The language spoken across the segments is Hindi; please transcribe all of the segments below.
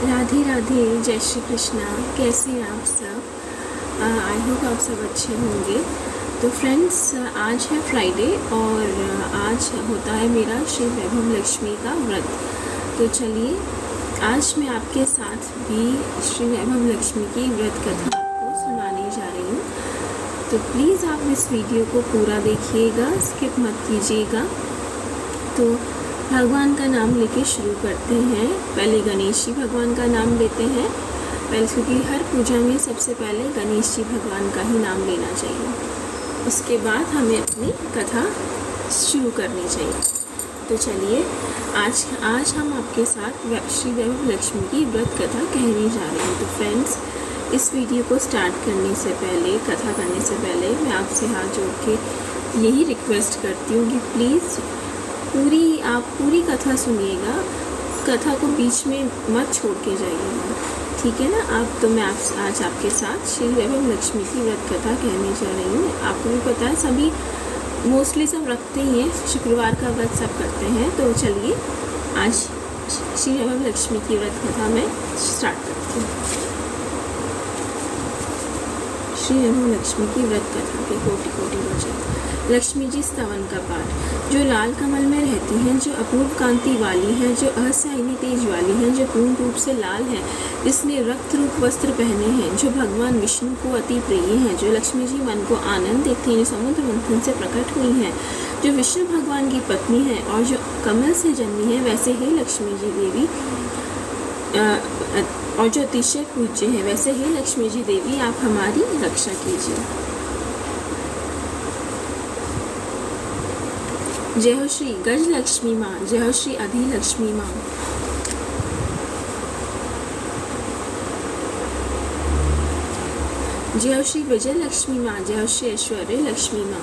राधे राधे, जय श्री कृष्णा। कैसे हैं आप सब? आई होप आप सब अच्छे होंगे। तो फ्रेंड्स, आज है फ्राइडे और आज होता है मेरा श्री वैभव लक्ष्मी का व्रत। तो चलिए, आज मैं आपके साथ भी श्री वैभव लक्ष्मी की व्रत कथा आपको सुनाने जा रही हूँ। तो प्लीज़ आप इस वीडियो को पूरा देखिएगा, स्किप मत कीजिएगा। तो भगवान का नाम लेके शुरू करते हैं। पहले गणेश जी भगवान का नाम लेते हैं पहले, क्योंकि हर पूजा में सबसे पहले गणेश जी भगवान का ही नाम लेना चाहिए। उसके बाद हमें अपनी कथा शुरू करनी चाहिए। तो चलिए, आज हम आपके साथ श्री वैभव लक्ष्मी की व्रत कथा कहने जा रहे हैं। तो फ्रेंड्स, इस वीडियो को स्टार्ट करने से पहले, कथा करने से पहले मैं आपसे हाथ जोड़ के यही रिक्वेस्ट करती हूँ कि प्लीज़ आप पूरी कथा सुनिएगा, कथा को बीच में मत छोड़ के जाइएगा, ठीक है ना। तो मैं आज आपके साथ श्री वैभव लक्ष्मी की व्रत कथा कहने जा रही हूँ। आपको भी पता है, सभी मोस्टली सब रखते ही हैं, शुक्रवार का व्रत सब करते हैं। तो चलिए, आज श्री वैभव लक्ष्मी की व्रत कथा मैं स्टार्ट करती हूँ। श्री वैभव लक्ष्मी की व्रत कथा के कोटि कोटि वचन। लक्ष्मी जी स्तवन का पाठ। जो लाल कमल में रहती हैं, जो अपूर्व कांति वाली हैं, जो असहनीय तेज वाली हैं, जो पूर्ण रूप से लाल हैं, जिसने रक्त रूप वस्त्र पहने हैं, जो भगवान विष्णु को अति प्रिय हैं, जो लक्ष्मी जी मन को आनंद देती हैं, जो समुद्र मंथन से प्रकट हुई हैं, जो विष्णु भगवान की पत्नी हैं और जो कमल से जन्मी है, वैसे ही लक्ष्मी जी देवी और जो अतिशय पूज्य है, वैसे ही लक्ष्मी जी देवी आप हमारी रक्षा कीजिए। जय हो श्री गज लक्ष्मी माँ, जय हो श्री अधि लक्ष्मी माँ। जय हो श्री विजय लक्ष्मी माँ, जय हो श्री ऐश्वर्य लक्ष्मी माँ।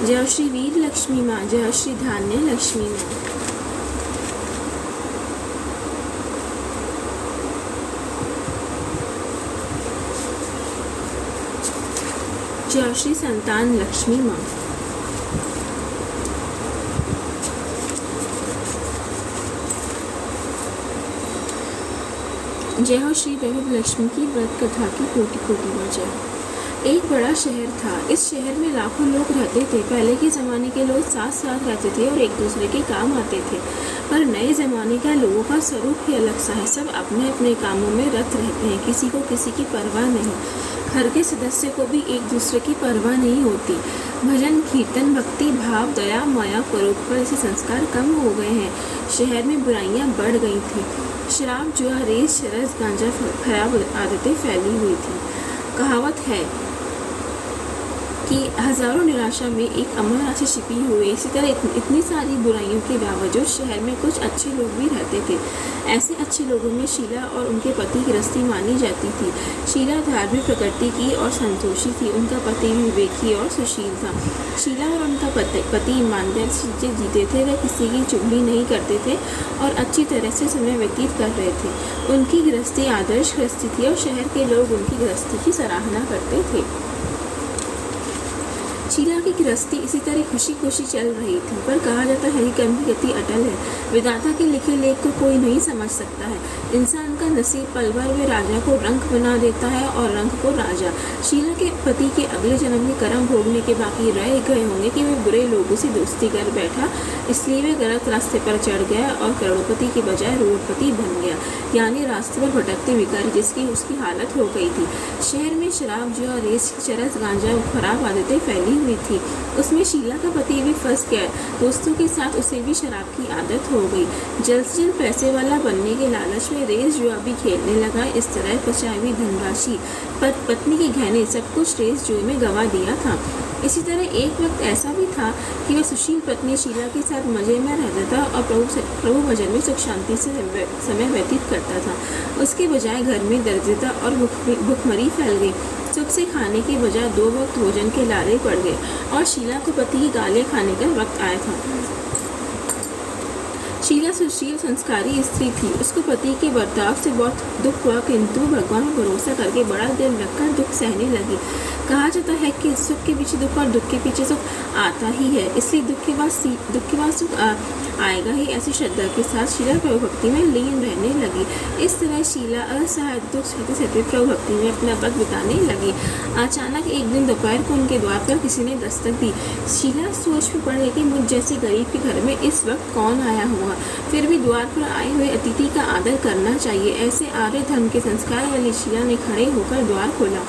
जय हो श्री वीर लक्ष्मी माँ, जय हो श्री धान्य लक्ष्मी माँ। जय श्री संतान लक्ष्मी माँ। जय हो श्री वैभव लक्ष्मी की व्रत कथा की कोटि कोटि वचन। एक बड़ा शहर था। इस शहर में लाखों लोग रहते थे। पहले के ज़माने के लोग साथ साथ रहते थे और एक दूसरे के काम आते थे, पर नए ज़माने का लोगों का स्वरूप ही अलग सा है। सब अपने अपने कामों में रत रहते हैं, किसी को किसी की परवाह नहीं। घर के सदस्य को भी एक दूसरे की परवाह नहीं होती। भजन कीर्तन भक्ति भाव दया माया परोपकार जैसे संस्कार कम हो गए हैं। शहर में बुराइयां बढ़ गई थी। शराब जुआ रेस चरस गांजा खराब आदतें फैली हुई थी। कहावत है कि हजारों निराशा में एक अमर राशि छिपी हुई। इसी तरह इतनी सारी बुराइयों के बावजूद शहर में कुछ अच्छे लोग भी रहते थे। ऐसे अच्छे लोगों में शीला और उनके पति गृहस्थी मानी जाती थी। शीला धार्मिक प्रकृति की और संतोषी थी। उनका पति भी विवेकी और सुशील था। शीला और उनका पति ईमानदार से जीते थे। वे किसी की चुगली नहीं करते थे और अच्छी तरह से समय व्यतीत कर रहे थे। उनकी गृहस्थी आदर्श गृहस्थी थी और शहर के लोग उनकी गृहस्थी की सराहना करते थे। शीला की गृहस्थी इसी तरह खुशी खुशी चल रही थी, पर कहा जाता है कि कर्म की गति अटल है। विधाता के लिखे लेख को कोई नहीं समझ सकता है। इंसान का नसीब पल भर में राजा को रंक बना देता है और रंक को राजा। शीला के पति के अगले जन्म के कर्म भोगने के बाकी रह गए होंगे कि वे बुरे लोगों से दोस्ती कर बैठा, इसलिए वे गलत रास्ते पर चढ़ गया और करोड़पति के बजाय रोडपति बन गया, यानी रास्ते पर भटकते भिखारी जिसकी उसकी हालत हो गई थी। शहर में शराब जुआ रेस चरस गांजा खराब आदतें फैली हुई थी। उसमें शीला का पति भी फंस गया। दोस्तों के साथ उसे भी शराब की आदत हो गई। जल्द से जल्द पैसे वाला बनने के लालच में रेस जुआ भी खेलने लगा। इस तरह बचाई हुई धनराशि, पत्नी के गहने, सब कुछ रेस जुए में गंवा दिया था। इसी तरह एक वक्त ऐसा भी था कि वह सुशील पत्नी शीला के साथ मजे में रहता था और प्रभु भजन में सुख शांति से समय व्यतीत करता था। उसके बजाय घर में दरिद्रता और भुखमरी फैल गई। सुख से खाने के बजाय 2 वक्त भोजन के लाले पड़ गए और शीला को पति की गालें खाने का वक्त आया था। शीला सुशील संस्कारी स्त्री थी। उसको पति के बर्ताव से बहुत दुख हुआ, किंतु भगवान पर भरोसा करके बड़ा दिल रखकर दुख सहने लगी। कहा जाता है कि सुख के पीछे दुख और दुख के पीछे सुख आता ही है, इसलिए दुख के बाद सुख आएगा ही। ऐसी श्रद्धा के साथ शीला प्रभु भक्ति में लीन रहने लगी। इस तरह शीला असहाय दुख सहते सहते प्रभु भक्ति में अपना वक्त बिताने लगी। अचानक एक दिन दोपहर को उनके द्वार पर किसी ने दस्तक दी। शीला सोच में पड़ गई कि मुझ जैसे गरीब के घर में इस वक्त कौन आया होगा, फिर भी द्वार पर आए हुए अतिथि का आदर करना चाहिए। ऐसे आर्य धर्म के संस्कार वाली शीला ने खड़े होकर द्वार खोला।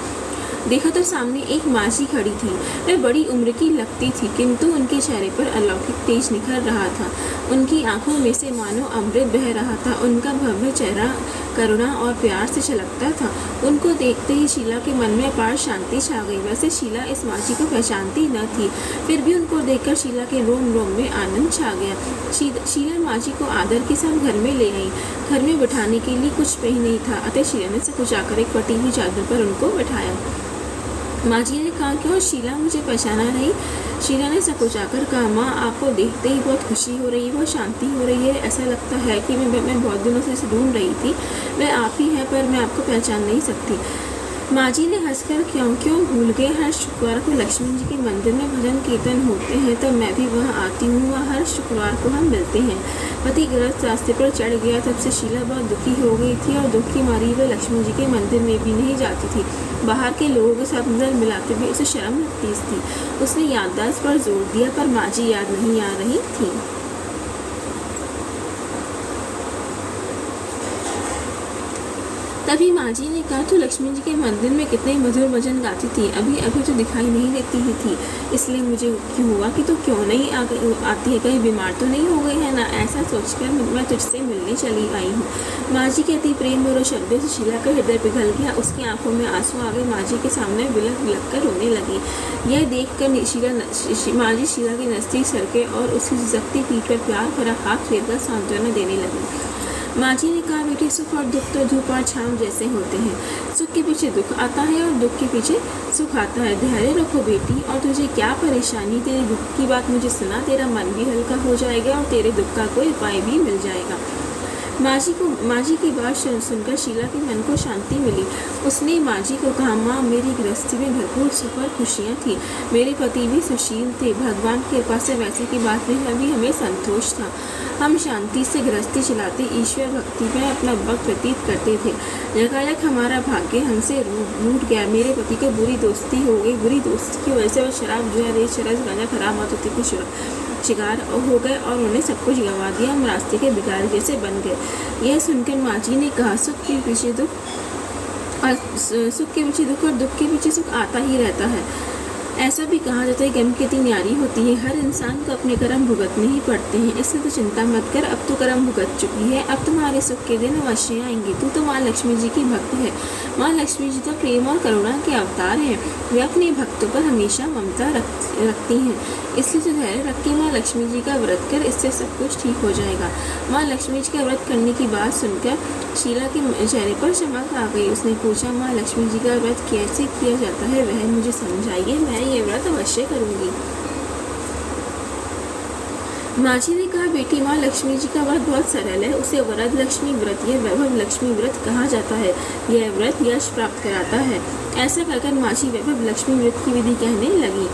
देखा तो सामने एक मासी खड़ी थी। वह बड़ी उम्र की लगती थी, किंतु उनके चेहरे पर अलौकिक तेज निखर रहा था। उनकी आंखों में से मानो अमृत बह रहा था। उनका भव्य चेहरा करुणा और प्यार से झलकता था। उनको देखते ही शीला के मन में अपार शांति छा गई। वैसे शीला इस मासी को पहचानती न थी, फिर भी उनको देखकर शीला के रोम रोम में आनंद छा गया। शीला मासी को आदर के साथ घर में ले आई। घर में बिठाने के लिए कुछ भी नहीं था, अतः शीला ने सकुचाकर एक फटी हुई चादर पर उनको बैठाया। माँ जी ने कहा, क्यों शीला, मुझे पहचाना नहीं? शीला ने सकुचाकर कहा, माँ, आपको देखते ही बहुत खुशी हो रही है, बहुत शांति हो रही है। ऐसा लगता है कि मैं बहुत दिनों से इसे ढूंढ रही थी। वह आप ही है, पर मैं आपको पहचान नहीं सकती। माँ जी ने हंसकर, क्यों भूल गए? हर शुक्रवार को लक्ष्मी जी के मंदिर में भजन कीर्तन होते हैं, तब मैं भी वहाँ आती हूँ। वहाँ हर शुक्रवार को हम मिलते हैं। पति गलत रास्ते पर चढ़ गया, तब से शीला बहुत दुखी हो गई थी और दुख की मारी वह लक्ष्मी जी के मंदिर में भी नहीं जाती थी। बाहर के लोगों के साथ नजर मिलाते हुए उसे शर्म लगती थी। उसने याददाश्त पर जोर दिया, पर माँ जी याद नहीं आ रही थी। तभी माँ जी ने कहा, तो लक्ष्मी जी के मंदिर में कितने मधुर भजन गाती थी, अभी तो दिखाई नहीं देती ही थी, इसलिए मुझे क्यों हुआ कि तो क्यों नहीं आती है, कहीं बीमार तो नहीं हो गई है ना? ऐसा सोचकर मैं तुझसे मिलने चली आई हूँ। माँ जी के अति प्रेम भरे शब्दों से शीला का हृदय पिघल गया। उसकी आंखों में आंसू आ गए। माँ जी के सामने बिलख बिलख कर रोने लगी। यह देख कर माँ जी शीला के नज़दीक सरके और उसकी झिझकती पीठ पर प्यार भरा हाथ फेरकर सांत्वना देने लगी। माँ जी ने कहा, बेटी, सुख और दुख तो धूप और छाँव जैसे होते हैं। सुख के पीछे दुख आता है और दुख के पीछे सुख आता है। धैर्य रखो बेटी, और तुझे क्या परेशानी? तेरे दुख की बात मुझे सुना, तेरा मन भी हल्का हो जाएगा और तेरे दुख का कोई उपाय भी मिल जाएगा। माँ जी की बात सुनकर शीला के मन को शांति मिली। उसने माँ जी को कहा, माँ, मेरी गृहस्थी में भरपूर सुख और खुशियाँ थी। मेरे पति भी सुशील थे। भगवान की कृपा से वैसे की बात में भी हमें संतोष था। हम शांति से गृहस्थी चलाते ईश्वर भक्ति में अपना वक्त व्यतीत करते थे। यकायक हमारा भाग्य हमसे रूठ गया। मेरे पति को बुरी दोस्ती हो गई। बुरी दोस्ती की वजह से वह शराब, जुआ, रेत, चरस, गांजा, खराब आदतों के शिकार हो गए और उन्हें सब कुछ गंवा दिया। हम रास्ते के भिखारी जैसे बन गए। यह सुनकर माँ जी ने कहा, सुख के पीछे दुख और दुख के पीछे सुख आता ही रहता है। ऐसा भी कहा जाता है, गम कितनी न्यारी होती है। हर इंसान को अपने कर्म भुगतने ही पड़ते हैं, इससे तो चिंता मत कर। अब तो कर्म भुगत चुकी है, अब तुम्हारे सुख के दिन अवश्य आएंगे। तू तो माँ लक्ष्मी जी की भक्त है। माँ लक्ष्मी जी तो प्रेम और करुणा के अवतार हैं। वे अपने भक्तों पर हमेशा ममता रखती हैं, इसलिए तो धैर्य रख के माँ लक्ष्मी जी का व्रत कर, इससे सब कुछ ठीक हो जाएगा। माँ लक्ष्मी जी का व्रत करने की बात सुनकर शीला के चेहरे पर चमक आ गई। उसने पूछा, माँ लक्ष्मी जी का व्रत कैसे किया जाता है, वह मुझे समझाइए, मैं ये व्रत अवश्य करूँगी। माँ जी ने कहा, बेटी, माँ लक्ष्मी जी का व्रत बहुत सरल है। उसे वरद लक्ष्मी व्रत या वैभव लक्ष्मी व्रत कहा जाता है। यह व्रत यश प्राप्त कराता है। ऐसा कहकर माँ जी वैभव लक्ष्मी व्रत की विधि कहने लगी।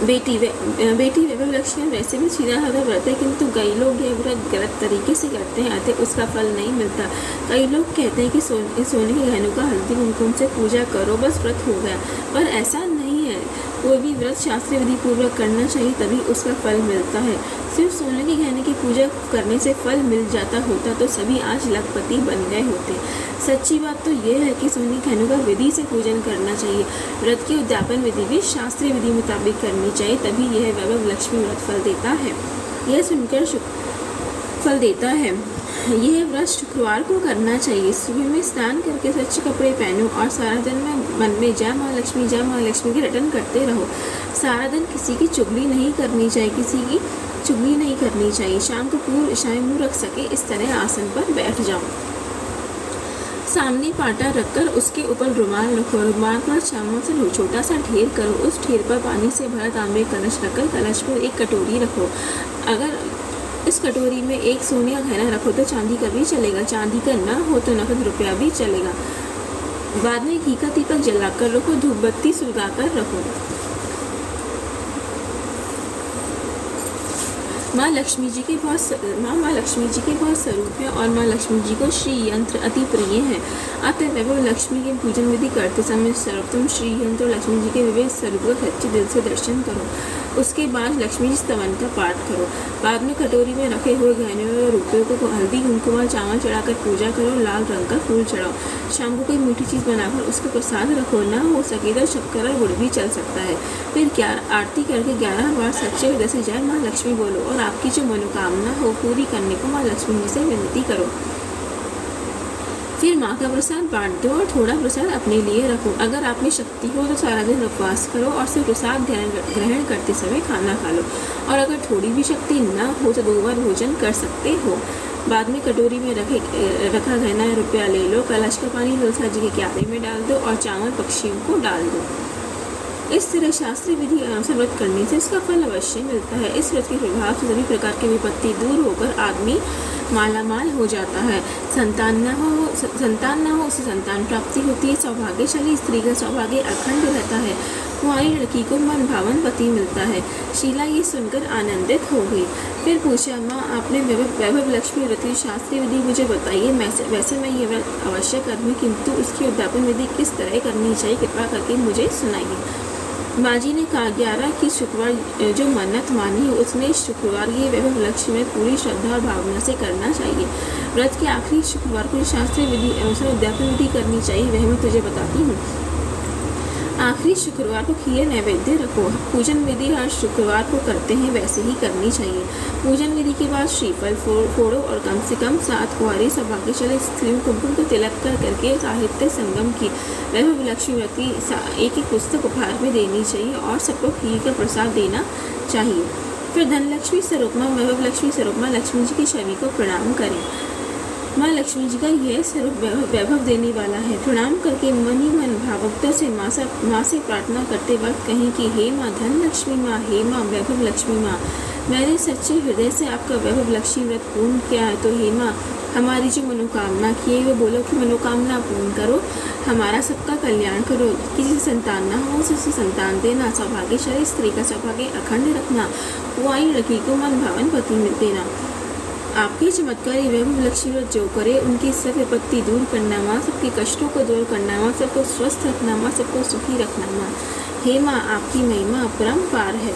बेटी वैभव लक्ष्मी वैसे भी सीधा साधा व्रत है, किंतु कई लोग यह व्रत गलत तरीके से करते हैं, अतः उसका फल नहीं मिलता। कई लोग कहते हैं कि सोने के गहनों का हल्दी कुमकुम से पूजा करो, बस व्रत हो गया, पर ऐसा नहीं है। कोई भी व्रत शास्त्रीय विधि पूर्वक करना चाहिए, तभी उसका फल मिलता है। सिर्फ सोने के गहने की पूजा करने से फल मिल जाता होता तो सभी आज लखपति बन गए होते। सच्ची बात तो यह है कि सोने के गहनों का विधि से पूजन करना चाहिए। व्रत की उद्यापन विधि भी शास्त्रीय विधि मुताबिक करनी चाहिए, तभी यह वैभव लक्ष्मी व्रत फल देता है। यह सुनकर फल देता है। यह व्रत शुक्रवार को करना चाहिए। सुबह में स्नान करके स्वच्छ कपड़े पहनो और सारा दिन मन में जय माँ लक्ष्मी की रटन करते रहो। सारा दिन किसी की चुगली नहीं करनी चाहिए। शाम को पूर्व मुँह रख सके इस तरह आसन पर बैठ जाओ। सामने पाटा रखकर उसके ऊपर रुमाल रखो। रुमाल पर चावल से छोटा सा ढेर करो। उस ढेर पर पानी से भरा तांबे कलश रखकर कलश पर एक कटोरी रखो। अगर इस कटोरी में एक सोने का गहना रखो तो चांदी का भी चलेगा। चांदी का न हो तो नकद रुपया भी चलेगा। बाद में घी का दीपक जलाकर रखो, धूप बत्ती सुलगाकर रखो। माँ लक्ष्मी जी के बहुत स्वरूप है और माँ लक्ष्मी जी को श्री यंत्र अति प्रिय है। अतः वैभव लक्ष्मी के पूजन विधि करते समय सर्वप्रथम श्री यंत्र लक्ष्मी जी के विविध स्वरूप का सच्चे दिल से दर्शन करो। उसके बाद लक्ष्मी जी स्तवन का पाठ करो। बाद में कटोरी में रखे हुए गहने और रुपयों को हल्दी कुमकुम और चावल चढ़ाकर पूजा करो। लाल रंग का फूल चढ़ाओ। शाम को कोई मीठी चीज़ बनाकर उसका प्रसाद रखो। ना हो सके तो शक्कर और गुड़ भी चल सकता है। फिर आरती करके 11 बार सच्चे हृदय से जय माँ लक्ष्मी बोलो और आपकी जो मनोकामना हो पूरी करने को माँ लक्ष्मी जी से विनती करो। फिर माँ का प्रसाद बांट दो और थोड़ा प्रसाद अपने लिए रखो। अगर आप में शक्ति हो तो सारा दिन उपवास करो और सिर्फ प्रसाद ग्रहण करते समय खाना खा लो। और अगर थोड़ी भी शक्ति न हो तो 2 बार भोजन कर सकते हो। बाद में कटोरी में रखा गहना रुपया ले लो। कलश का पानी तुलसी जी के क्यारे में डाल दो और चावल पक्षियों को डाल दो। इस तरह शास्त्रीय विधि अनुसार व्रत करने से इसका फल अवश्य मिलता है। इस व्रत के प्रभाव से सभी प्रकार की विपत्ति दूर होकर आदमी मालामाल हो जाता है। संतान न हो उसे संतान प्राप्ति होती है। सौभाग्यशाली स्त्री का सौभाग्य अखंड रहता है। कुंवारी लड़की को मन भावन पति मिलता है। शीला ये सुनकर आनंदित हो गई। फिर पूछा, माँ आपने वैभव लक्ष्मी व्रत की शास्त्रीय विधि मुझे बताइए। वैसे मैं ये व्रत अवश्य करूँ, किंतु उसकी उद्यापन विधि किस तरह करनी चाहिए, कृपा करके मुझे सुनाइए। माँ जी ने कहा, 11 की शुक्रवार जो मन्नत मानी है उसमें शुक्रवार ये वैभव लक्ष्मी में पूरी श्रद्धा और भावना से करना चाहिए। व्रत के आखिरी शुक्रवार को शास्त्रीय विधि अनुसार उद्यापन विधि करनी चाहिए, वह मैं तुझे बताती हूँ। आखिरी शुक्रवार को खीर नैवेद्य रखो। पूजन विधि हर शुक्रवार को करते हैं वैसे ही करनी चाहिए। पूजन विधि के बाद श्रीफल फोड़ो और कम से कम 7 कुंवारी सौभाग्यशाली स्त्रियों कुमकुम को तिलक करके साहित्य संगम की वैभव लक्ष्मी व्रत की एक पुस्तक उपहार में देनी चाहिए और सबको खीर का प्रसाद देना चाहिए। फिर धनलक्ष्मी स्वरूपमा वैभव लक्ष्मी स्वरूपमा लक्ष्मी जी की छवि को प्रणाम करें। माँ लक्ष्मी जी का यह स्वरूप वैभव देने वाला है। प्रणाम करके मन ही मन भावुकता से माँ से प्रार्थना करते वक्त कहें कि हे माँ धन लक्ष्मी माँ, हे माँ वैभव लक्ष्मी माँ, मैंने सच्चे हृदय से आपका वैभव लक्ष्मी व्रत पूर्ण किया है, तो हे माँ हमारी जो मनोकामना की है वो बोलो कि मनोकामना पूर्ण करो, हमारा सबका कल्याण करो। किसी से संतान ना हो उसे संतान देना, सौभाग्यशाली स्त्री का सौभाग्य अखंड रखना, कुंवारी लड़की को मन भावन पति देना। आपके चमत्कारी वैभव लक्ष्मी व्रत जो करे उनकी सब विपत्ति दूर करना माँ, सबके कष्टों को दूर करना माँ, सबको स्वस्थ रखना माँ, सबको सुखी रखना माँ। हे माँ आपकी महिमा अपरंपार है।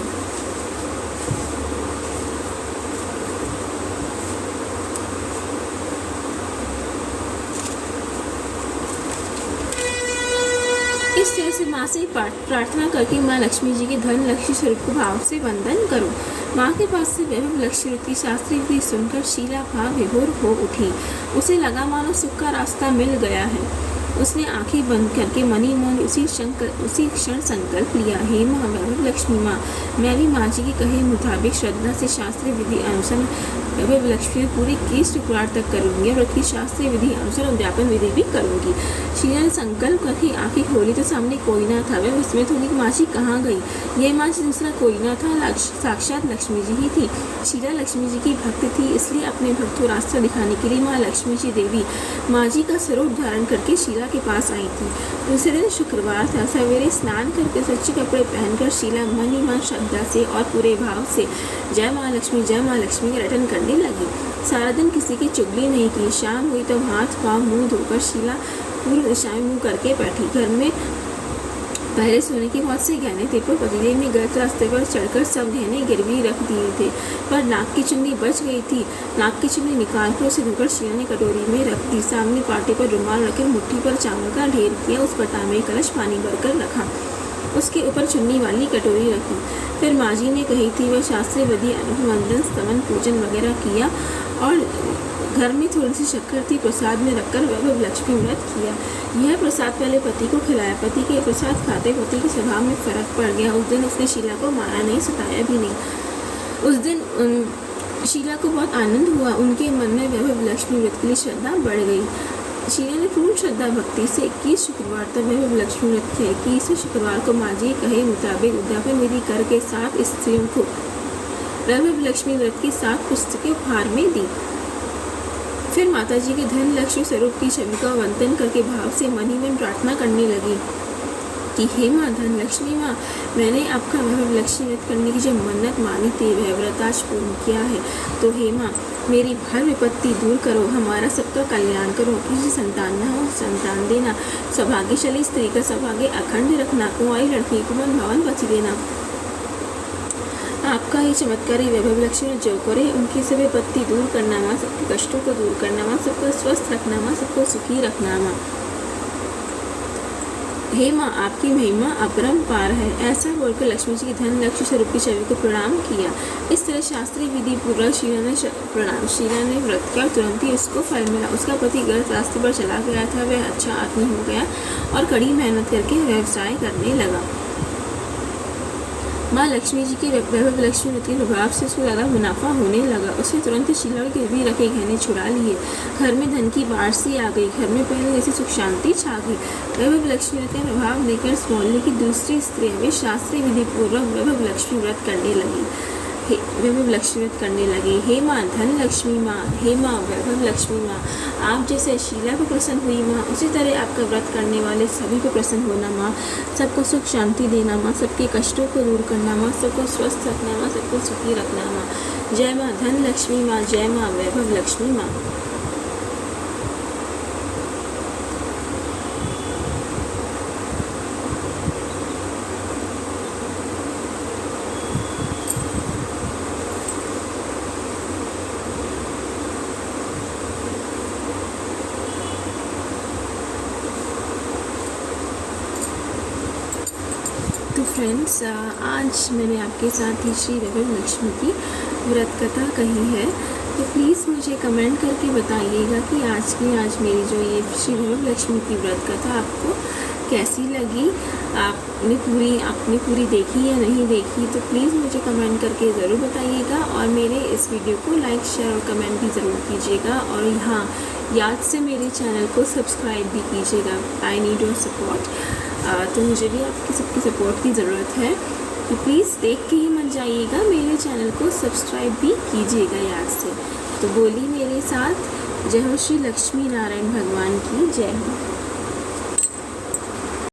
इस तरह से माँ से प्रार्थना करके माँ लक्ष्मी जी के धन लक्ष्मी स्वरूप को भाव से वंदन करो। माँ के पास से वैभव लक्ष्मी व्रत की शास्त्रीय विधि सुनकर शीला भाव विभोर हो उठी। उसे लगा मानो सुख का रास्ता मिल गया है। उसने आंखें बंद करके मनी मन उसी क्षण संकल्प लिया, हे माँ वैभव लक्ष्मी माँ, मैं भी माँ जी के कहे मुताबिक श्रद्धा से शास्त्रीय विधि अनुसार वैभव लक्ष्मी पूरी 21 शुक्रवार तक करूँगी और उसकी शास्त्रीय विधि अनुसार उद्यापन विधि भी करूँगी। शीला ने संकल्प करके आंखें खोली तो सामने कोई ना था। वह विस्मित होगी कि माँ जी कहाँ गई। यह माँ जी दूसरा कोई ना था, साक्षात लक्ष्मी जी ही थी। शीला लक्ष्मी जी की भक्त थी, इसलिए अपने भक्त को रास्ता दिखाने के लिए माँ लक्ष्मी जी देवी माँ जी का स्वरूप धारण करके शीला के पास आई थी। दूसरे दिन शुक्रवार था। सवेरे स्नान करके सच्चे कपड़े पहनकर शीला मन ही मन श्रद्धा से और पूरे भाव से जय माँ लक्ष्मी का रटन करने लगी। सारा दिन किसी की चुगली नहीं की। शाम हुई तो हाथ पाँव मुँह धोकर शीला पूर्व दिशा में मुँह करके बैठी। घर में पहले सोने के बहुत से गहने थे, पर पतिदेव ने गलत रास्ते पर चढ़कर सब गहने गिरवी रख दिए थे। पर नाक की चुन्नी बच गई थी। नाक की चुन्नी निकालकर उसे धोकर शीला ने कटोरी में रख दी। सामने पाटे पर रुमाल रखकर मुट्ठी पर चावल का ढेर किया। उस पर तांबे कलश पानी भरकर रखा। उसके ऊपर चुन्नी वाली कटोरी रखी। फिर माँ जी ने कही थी वह शास्त्रीय विधि अनुवंदन स्तवन पूजन वगैरह किया और घर में थोड़ी सी शक्कर थी, प्रसाद में रखकर वैभव लक्ष्मी व्रत किया। यह प्रसाद पहले पति को खिलाया। पति के प्रसाद खाते पति के स्वभाव में फर्क पड़ गया। उस दिन उसने शीला को मारा नहीं, सताया भी नहीं। उस दिन शीला को बहुत आनंद हुआ। उनके मन में वैभव लक्ष्मी व्रत के लिए श्रद्धा बढ़ गई। शीला ने पूर्ण श्रद्धा भक्ति से 21 शुक्रवार तक वैभव लक्ष्मी व्रत किया। 21वें शुक्रवार को माँ जी कहे मुताबिक उद्यापन विधि करके 7 स्त्रियों को वैभव लक्ष्मी व्रत की 7 पुस्तकें उपहार में दी। फिर माता जी के धन लक्ष्मी स्वरूप की छवि का वंदन करके भाव से मन ही मन प्रार्थना करने लगी कि हे माँ धन लक्ष्मी माँ, मैंने आपका वह लक्ष्मी व्रत करने की जो मन्नत मानी थी वह व्रत आज पूर्ण किया है। तो हे माँ, मेरी हर विपत्ति दूर करो, हमारा सबका कल्याण करो, किसी संतान न हो संतान देना, सौभाग्यशाली स्त्री का सौभाग्य अखंड रखना, कुंवारी लड़की को मन भवन बची देना। आपका ही चमत्कारी वैभव लक्ष्मी जो करे उनकी सब विपत्ति दूर करना माँ, सबके कष्टों को दूर करना माँ, सबको स्वस्थ रखना माँ, सबको सुखी रखना माँ। हे माँ, आपकी महिमा अपरंपार है। ऐसा बोलकर लक्ष्मी जी की धन लक्ष्मी स्वरूप की छवि को प्रणाम किया। इस तरह शास्त्रीय विधि पूर्वक शीला ने व्रत किया। तुरंत ही उसको फल मिला। उसका पति गलत रास्ते पर चला गया था, वह अच्छा आदमी हो गया और कड़ी मेहनत करके व्यवसाय करने लगा। माँ लक्ष्मी जी के वैभव लक्ष्मी व्रत के प्रभाव से उसको ज़्यादा मुनाफा होने लगा। उसने तुरंत ही शीला के भी रखे गहने छुड़ा लिए। घर में धन की बारिश आ गई। घर में पहले जैसी सुख शांति छा गई। वैभव लक्ष्मी व्रत का प्रभाव लेकर मोहल्ले की दूसरी स्त्रियाँ भी शास्त्रीय विधि पूर्वक वैभव लक्ष्मी व्रत करने लगी। वैभव लक्ष्मी व्रत करने लगे। हे माँ धन लक्ष्मी माँ, हे माँ वैभव लक्ष्मी माँ, आप जैसे शीला को प्रसन्न हुई माँ, उसी तरह आपका व्रत करने वाले सभी को प्रसन्न होना माँ, सबको सुख शांति देना माँ, सबके कष्टों को दूर करना माँ, सबको स्वस्थ रखना माँ, सबको सुखी रखना माँ। जय माँ धन लक्ष्मी माँ, जय माँ वैभव लक्ष्मी माँ। तो फ्रेंड्स, आज मैंने आपके साथ ही श्री वैभव लक्ष्मी की व्रत कथा कही है। तो प्लीज़ मुझे कमेंट करके बताइएगा कि आज मेरी जो ये श्री वैभव लक्ष्मी की व्रत कथा आपको कैसी लगी। आपने पूरी देखी या नहीं देखी, तो प्लीज़ मुझे कमेंट करके ज़रूर बताइएगा और मेरे इस वीडियो को लाइक शेयर और कमेंट भी ज़रूर कीजिएगा। और हाँ, याद से मेरे चैनल को सब्सक्राइब भी कीजिएगा। I need your support. तो मुझे भी आपकी सबकी सपोर्ट की ज़रूरत है। तो प्लीज़ देख के ही मत जाइएगा, मेरे चैनल को सब्सक्राइब भी कीजिएगा याद से। तो बोलिए मेरे साथ, जय हो श्री लक्ष्मी नारायण भगवान की जय हो।